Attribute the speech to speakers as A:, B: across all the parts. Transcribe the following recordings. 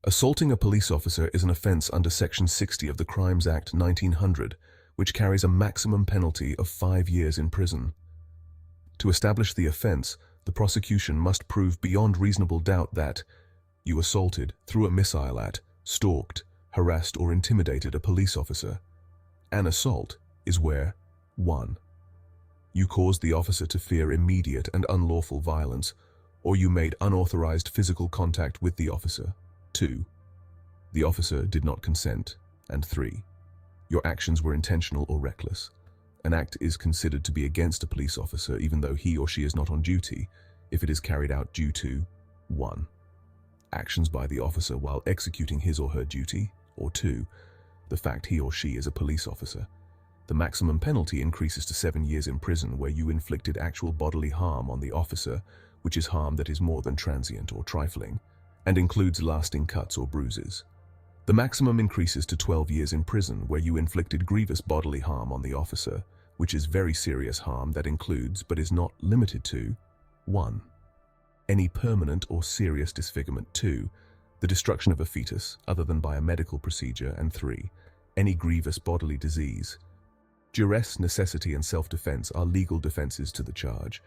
A: Assaulting a police officer is an offence under Section 60 of the Crimes Act 1900, which carries a maximum penalty of 5 years in prison. To establish the offence, the prosecution must prove beyond reasonable doubt that you assaulted, threw a missile at, stalked, harassed or intimidated a police officer. An assault is where 1. You caused the officer to fear immediate and unlawful violence, or you made unauthorized physical contact with the officer. 2. The officer did not consent. And 3. Your actions were intentional or reckless. An act is considered to be against a police officer even though he or she is not on duty if it is carried out due to 1. Actions by the officer while executing his or her duty, or 2. The fact he or she is a police officer. The maximum penalty increases to 7 years in prison where you inflicted actual bodily harm on the officer, which is harm that is more than transient or trifling, and includes lasting cuts or bruises. The maximum increases to 12 years in prison where you inflicted grievous bodily harm on the officer, which is very serious harm that includes but is not limited to 1. Any permanent or serious disfigurement. 2. The destruction of a fetus other than by a medical procedure. And 3. Any grievous bodily disease. Duress, necessity and self-defense are legal defenses to the charge.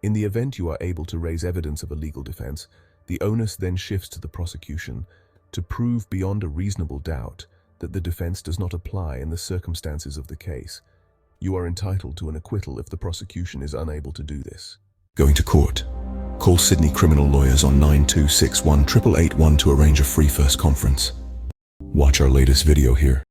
A: In the event you are able to raise evidence of a legal defense, the onus then shifts to the prosecution to prove beyond a reasonable doubt that the defense does not apply in the circumstances of the case. You are entitled to an acquittal if the prosecution is unable to do this.
B: Going to court. Call Sydney Criminal Lawyers on 9261 8881 to arrange a free first conference. Watch our latest video here.